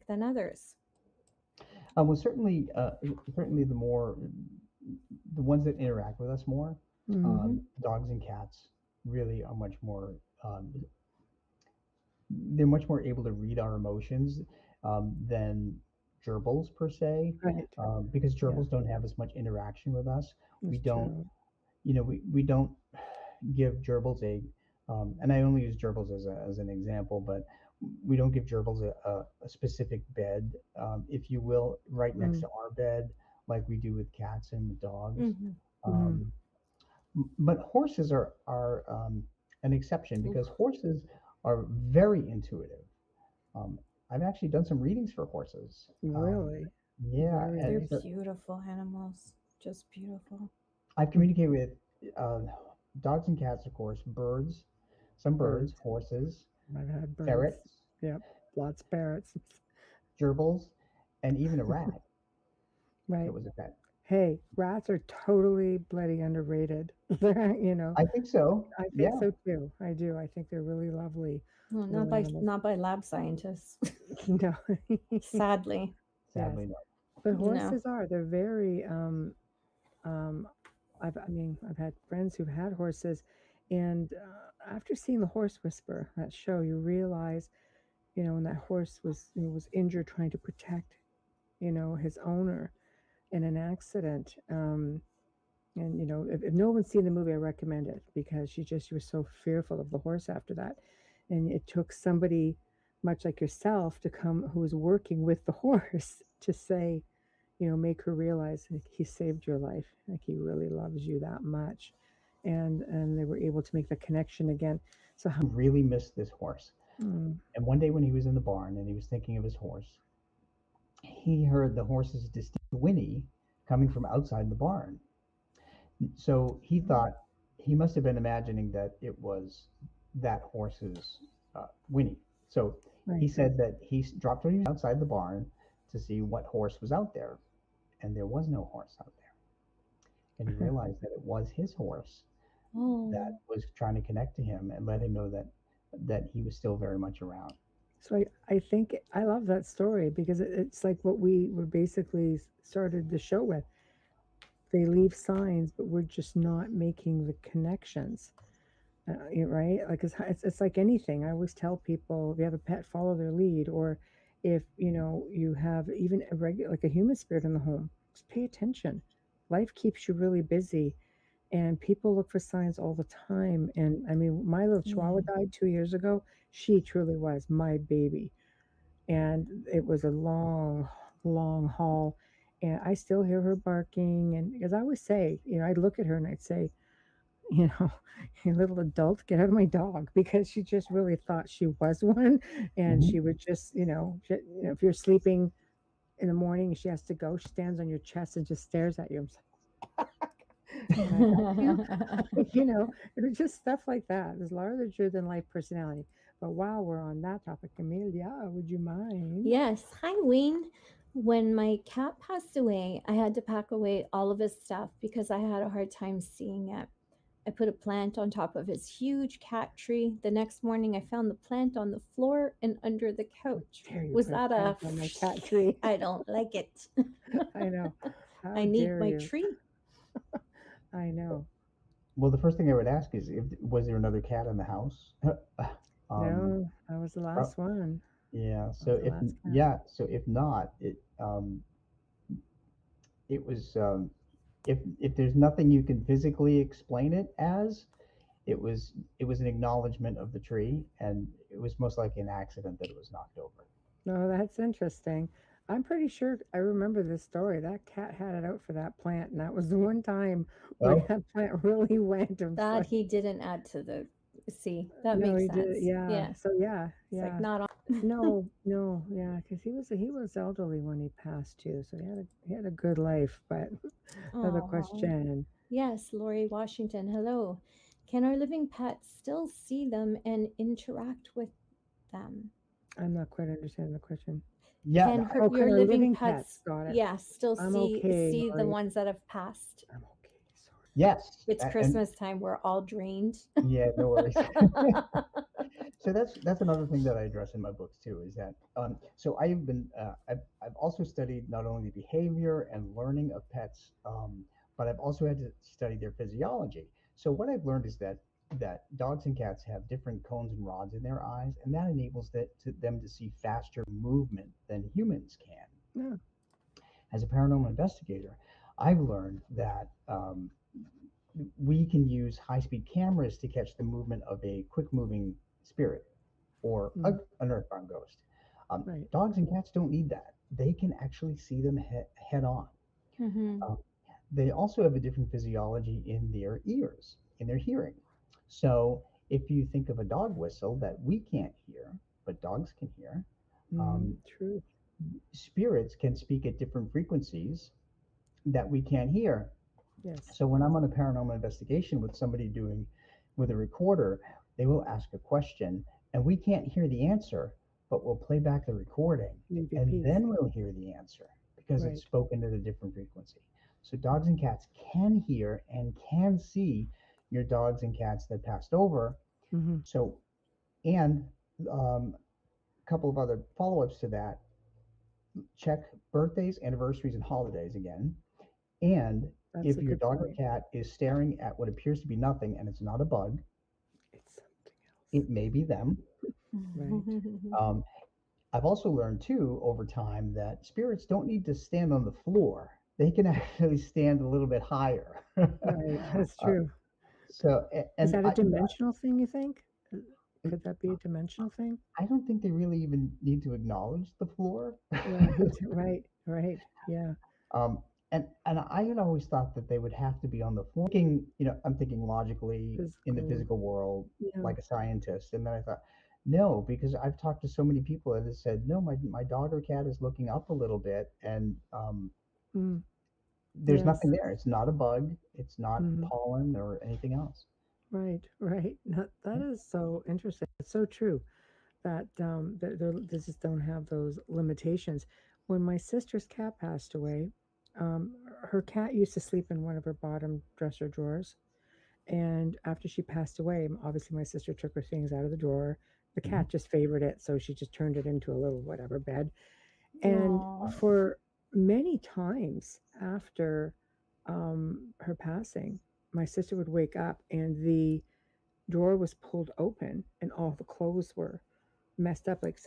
than others? Well, certainly the ones that interact with us more, Mm-hmm. dogs and cats really are much more. They're much more able to read our emotions than gerbils per se, Right. because Yeah, gerbils don't have as much interaction with us. We that's don't, true. we don't give gerbils and I only use gerbils as an example, but we don't give gerbils a specific bed, if you will, right next Mm-hmm. to our bed, like we do with cats and with dogs. Hmm. Mm-hmm. Um, but horses are an exception because horses are very intuitive. Um, I've actually done some readings for horses. Really, Yeah, very They're and so nice. beautiful animals, just beautiful. I've communicated with uh, dogs and cats, of course, birds, some birds, Birds. horses, I've had birds. ferrets, Yep, lots of parrots. gerbils, and even a rat that Right. was a pet. Hey, rats are totally bloody underrated. They're. I think so. I think Yeah, so too. I do. I think they're really lovely Well, little animals. not by lab scientists, No. sadly. Yes, sadly no. but No. horses are. They're very. Um. I've had friends who've had horses, and after seeing the Horse Whisperer, that show, you realize, when that horse was injured trying to protect, his owner in an accident. And if no one's seen the movie, I recommend it because she was so fearful of the horse after that, and it took somebody much like yourself to come who was working with the horse to say, make her realize like, he saved your life, like he really loves you that much, and they were able to make the connection again. So how? Really missed this horse. Mm, And one day when he was in the barn and he was thinking of his horse, he heard the horse's distinct whinny coming from outside the barn. So he thought he must have been imagining that it was that horse's whinny. So he right. said that dropped when he was outside the barn to see what horse was out there, and there was no horse out there. And he realized that it was his horse that Oh, was trying to connect to him and let him know that he was still very much around. So I think I love that story because it's like what we were basically started the show with. They leave signs, but we're just not making the connections. Right? Like it's like anything. I always tell people if you have a pet, follow their lead, or if you have even a regular like a human spirit in the home, just pay attention. Life keeps you really busy, and people look for signs all the time. And I mean, my little Chihuahua yeah. died 2 years ago. She truly was my baby, and it was a long, long haul. And I still hear her barking, and because I always say, I'd look at her and I'd say, you know, you little adult, get out of my dog because she just really thought she was one. And Hmm. she would just, if you're sleeping in the morning and she has to go, she stands on your chest and just stares at you. I'm like, can I help you? It was just stuff like that. There's larger than life personality. But while we're on that topic, Amelia, would you mind? Yes. Hi, Wayne. When my cat passed away, I had to pack away all of his stuff because I had a hard time seeing it. I put a plant on top of his huge cat tree. The next morning, I found the plant on the floor and under the How couch. dare you Was put a that plant a? on my cat tree? I don't like it. I know. I How need dare my you? tree. I know. Well, the first thing I would ask is, if was there another cat in the house? um, No, that was the prob- last one. yeah. That was the last cat. So if not, it was if there's nothing you can physically explain it as, it was an acknowledgement of the tree, and it was most likely an accident that it was knocked over. No, that's interesting. I'm pretty sure I remember this story. That cat had it out for that plant, and that was the one time where Oh, that plant really went. I'm just That like, he didn't add to the. See, that no, makes he did. sense. Yeah. Yeah. So yeah, It's like yeah. not on. No, no, yeah, because he was elderly when he passed too, so he had a good life. But another Oh. question. Yes, Lori Washington. Hello. Can our living pets still see them and interact with them? I'm not quite understanding the question. yeah. Can Oh, can your our living living pets? pets, Got it. yeah, still I'm see okay, the Lori. ones that have passed? I'm okay. Yes, It's and Christmas time. We're all drained. yeah, no worries. So that's another thing that I address in my books too. Is that so I've also studied not only the behavior and learning of pets, but I've also had to study their physiology. So what I've learned is that dogs and cats have different cones and rods in their eyes, and that enables them to see faster movement than humans can. Yeah. As a paranormal investigator, I've learned that we can use high-speed cameras to catch the movement of a quick-moving spirit or Mm, an earthbound ghost. right. Dogs and cats don't need that. They can actually see them head on. Hmm. Um, they also have a different physiology in their ears, in their hearing. So if you think of a dog whistle that we can't hear, but dogs can hear, Mm, um, true. spirits can speak at different frequencies that we can't hear. Yes. So when I'm on a paranormal investigation with somebody doing with a recorder, they will ask a question and we can't hear the answer, but we'll play back the recording Leave a and piece. then we'll hear the answer because it's Right. spoken at a different frequency. So dogs and cats can hear and can see your dogs and cats that passed over. Mm-hmm. So and a couple of other follow-ups to that, check birthdays, anniversaries, and holidays again. And That's if a your good dog or point. cat is staring at what appears to be nothing and it's not a bug, It's something else. it may be them. Right. Um, I've also learned too over time that spirits don't need to stand on the floor. They can actually stand a little bit higher. Right. That's uh, true. Is and that a dimensional thing, you think? Uh, Could that be a dimensional thing? I don't think they really even need to acknowledge the floor. Right. Right. Right. Yeah. Um, and I had always thought that they would have to be on the floor. I'm thinking logically in the Physical. physical world, Yeah. like a scientist. And then I thought, no, because I've talked to so many people that have said, no, my dog or cat is looking up a little bit, and Mm. there's Yes. nothing there. It's not a bug. It's not Hmm. pollen or anything else. Right. Right. That Yeah. is so interesting. It's so true that they just don't have those limitations. When my sister's cat passed away, um, her cat used to sleep in one of her bottom dresser drawers. And after she passed away, obviously my sister took her things out of the drawer. The Mhm. cat just favored it, so she just turned it into a little whatever bed. And Aw. for many times after her passing, my sister would wake up and the drawer was pulled open and all the clothes were messed up, like